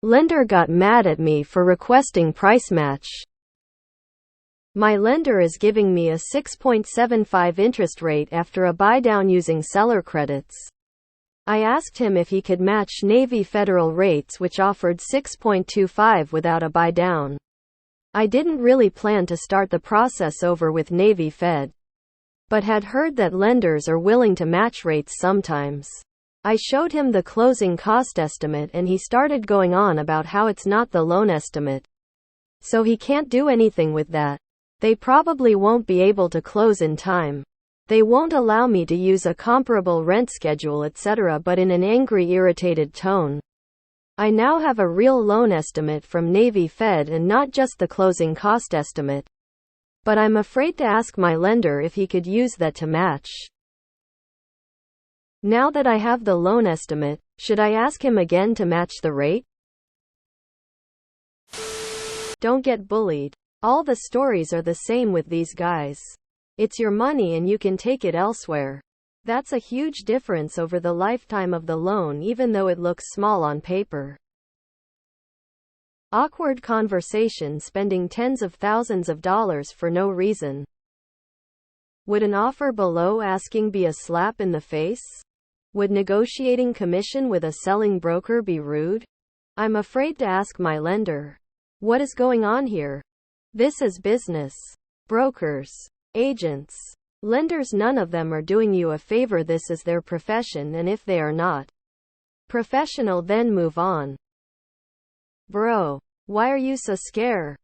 Lender got mad at me for requesting price match. My lender is giving me a 6.75 interest rate after a buy down using seller credits. I asked him if he could match Navy Federal rates, which offered 6.25 without a buy down. I didn't really plan to start the process over with Navy Fed, but had heard that lenders are willing to match rates sometimes. I showed him the closing cost estimate and he started going on about how it's not the loan estimate, so he can't do anything with that. They probably won't be able to close in time. They won't allow me to use a comparable rent schedule, etc., but in an angry, irritated tone. I now have a real loan estimate from Navy Fed and not just the closing cost estimate. But I'm afraid to ask my lender if he could use that to match. Now that I have the loan estimate, should I ask him again to match the rate? Don't get bullied. All the stories are the same with these guys. It's your money and you can take it elsewhere. That's a huge difference over the lifetime of the loan, even though it looks small on paper. Awkward conversation, spending tens of thousands of dollars for no reason. Would an offer below asking be a slap in the face? Would negotiating commission with a selling broker be rude? I'm afraid to ask my lender. What is going on here? This is business. Brokers, agents, lenders, none of them are doing you a favor. This is their profession, and if they are not professional, then move on. Bro, why are you so scared?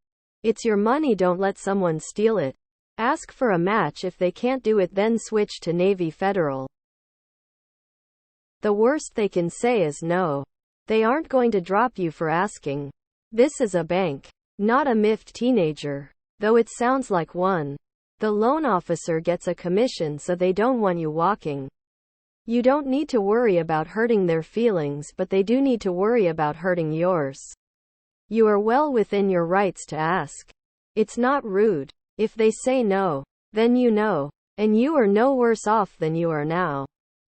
It's your money, don't let someone steal it. Ask for a match. If they can't do it, then switch to Navy Federal. The worst they can say is no. They aren't going to drop you for asking. This is a bank, not a miffed teenager, though it sounds like one. The loan officer gets a commission, so they don't want you walking. You don't need to worry about hurting their feelings, but they do need to worry about hurting yours. You are well within your rights to ask. It's not rude. If they say no, then you know, and you are no worse off than you are now.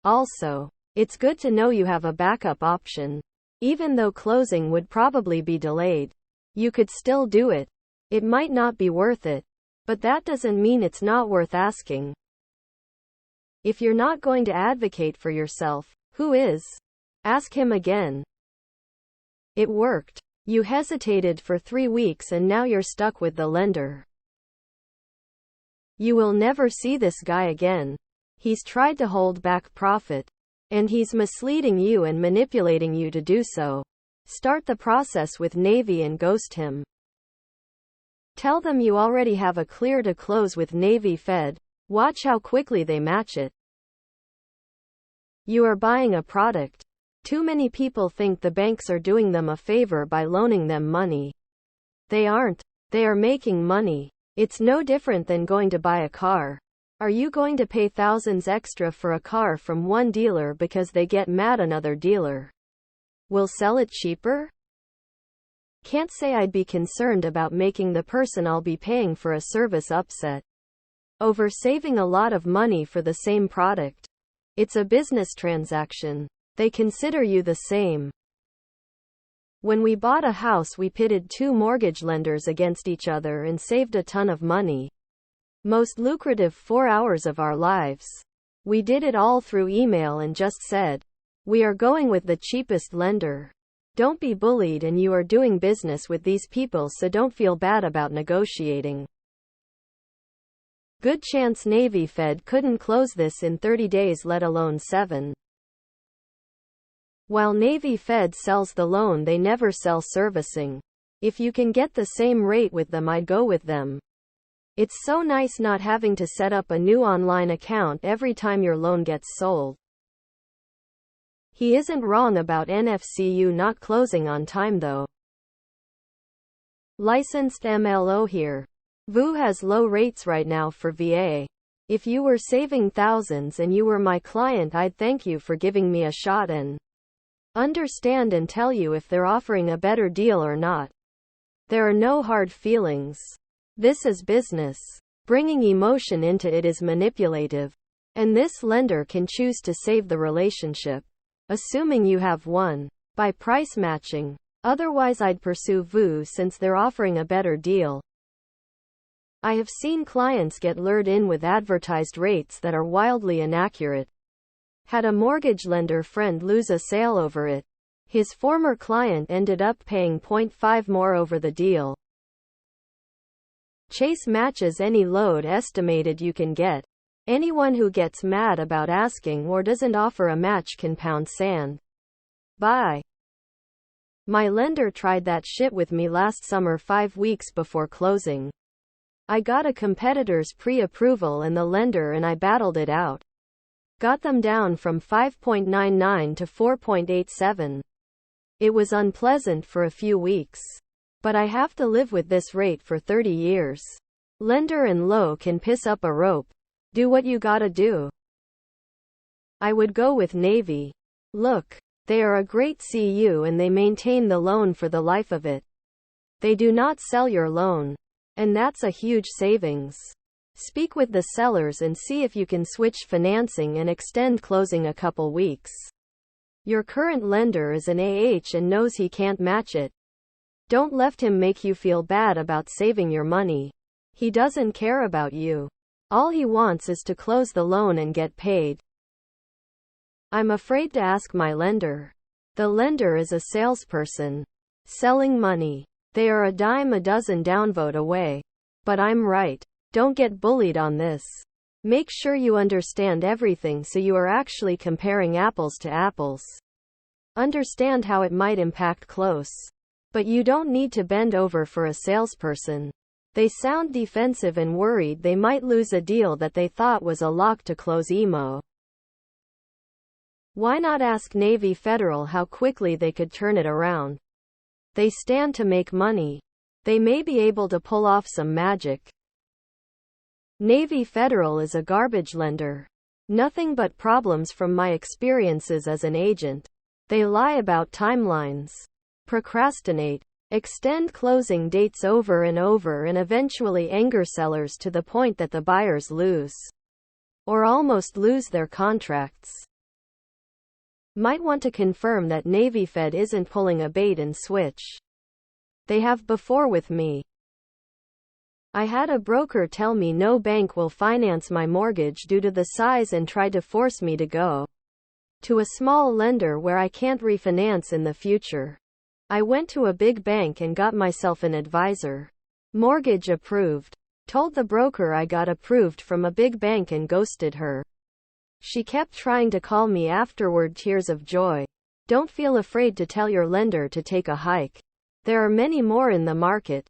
Also, it's good to know you have a backup option. Even though closing would probably be delayed, you could still do it. It might not be worth it, but that doesn't mean it's not worth asking. If you're not going to advocate for yourself, who is? Ask him again. It worked. You hesitated for 3 weeks and now you're stuck with the lender. You will never see this guy again. He's tried to hold back profit, and he's misleading you and manipulating you to do so. Start the process with Navy and ghost him. Tell them you already have a clear to close with Navy Fed. Watch how quickly they match it. You are buying a product. Too many people think the banks are doing them a favor by loaning them money. They aren't. They are making money. It's no different than going to buy a car. Are you going to pay thousands extra for a car from one dealer because they get mad another dealer will sell it cheaper? Can't say I'd be concerned about making the person I'll be paying for a service upset over saving a lot of money for the same product. It's a business transaction. They consider you the same. When we bought a house, we pitted 2 mortgage lenders against each other and saved a ton of money. Most lucrative 4 hours of our lives. We did it all through email and just said, we are going with the cheapest lender. Don't be bullied, and you are doing business with these people, so don't feel bad about negotiating. Good chance Navy Fed couldn't close this in 30 days, let alone 7. While Navy Fed sells the loan, they never sell servicing. If you can get the same rate with them, I'd go with them. It's so nice not having to set up a new online account every time your loan gets sold. He isn't wrong about NFCU not closing on time though. Licensed MLO here. VU has low rates right now for VA. If you were saving thousands and you were my client, I'd thank you for giving me a shot and understand and tell you if they're offering a better deal or not. There are no hard feelings. This is business. Bringing emotion into it is manipulative. And this lender can choose to save the relationship, assuming you have one, by price matching. Otherwise I'd pursue VU since they're offering a better deal. I have seen clients get lured in with advertised rates that are wildly inaccurate. Had a mortgage lender friend lose a sale over it. His former client ended up paying 0.5 more over the deal. Chase matches any load estimated you can get. Anyone who gets mad about asking or doesn't offer a match can pound sand. Bye. My lender tried that shit with me last summer 5 weeks before closing. I got a competitor's pre-approval and the lender and I battled it out. Got them down from 5.99 to 4.87. It was unpleasant for a few weeks. But I have to live with this rate for 30 years. Lender and low can piss up a rope. Do what you gotta do. I would go with Navy. Look, they are a great CU and they maintain the loan for the life of it. They do not sell your loan. And that's a huge savings. Speak with the sellers and see if you can switch financing and extend closing a couple weeks. Your current lender is an AH and knows he can't match it. Don't let him make you feel bad about saving your money. He doesn't care about you. All he wants is to close the loan and get paid. I'm afraid to ask my lender. The lender is a salesperson. Selling money. They are a dime a dozen downvote away. But I'm right. Don't get bullied on this. Make sure you understand everything so you are actually comparing apples to apples. Understand how it might impact close. But you don't need to bend over for a salesperson. They sound defensive and worried they might lose a deal that they thought was a lock to close emo. Why not ask Navy Federal how quickly they could turn it around? They stand to make money. They may be able to pull off some magic. Navy Federal is a garbage lender. Nothing but problems from my experiences as an agent. They lie about timelines. Procrastinate. Extend closing dates over and over and eventually anger sellers to the point that the buyers lose. Or almost lose their contracts. Might want to confirm that Navy Fed isn't pulling a bait and switch. They have before with me. I had a broker tell me no bank will finance my mortgage due to the size and tried to force me to go to a small lender where I can't refinance in the future. I went to a big bank and got myself an advisor. Mortgage approved. Told the broker I got approved from a big bank and ghosted her. She kept trying to call me afterward, tears of joy. Don't feel afraid to tell your lender to take a hike. There are many more in the market.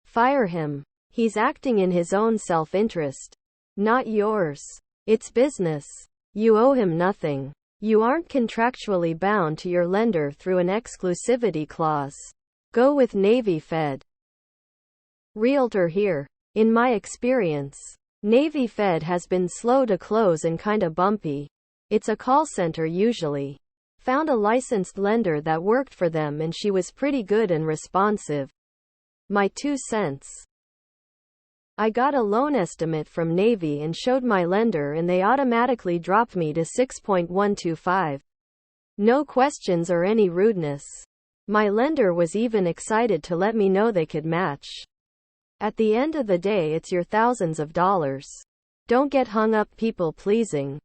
Fire him. He's acting in his own self-interest. Not yours. It's business. You owe him nothing. You aren't contractually bound to your lender through an exclusivity clause. Go with Navy Fed. Realtor here. In my experience, Navy Fed has been slow to close and kinda bumpy. It's a call center usually. Found a licensed lender that worked for them and she was pretty good and responsive. My 2 cents. I got a loan estimate from Navy and showed my lender and they automatically dropped me to 6.125. No questions or any rudeness. My lender was even excited to let me know they could match. At the end of the day, it's your thousands of dollars. Don't get hung up people pleasing.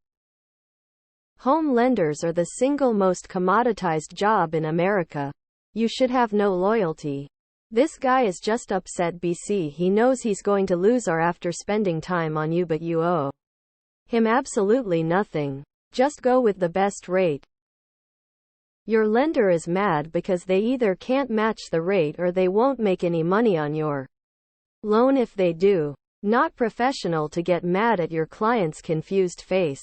Home lenders are the single most commoditized job in America. You should have no loyalty. This guy is just upset BC he knows he's going to lose or after spending time on you, but you owe him absolutely nothing. Just go with the best rate. Your lender is mad because they either can't match the rate or they won't make any money on your loan if they do. Not professional to get mad at your client's confused face.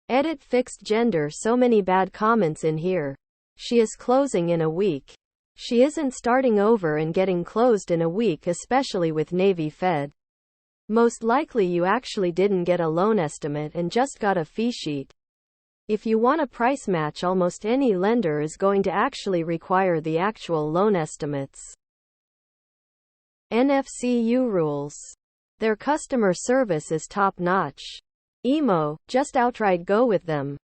Edit fixed gender. So many bad comments in here. She is closing in a week. She isn't starting over and getting closed in a week, especially with Navy Fed. Most likely you actually didn't get a loan estimate and just got a fee sheet. If you want a price match, almost any lender is going to actually require the actual loan estimates. NFCU rules. Their customer service is top notch. Emo, just outright go with them.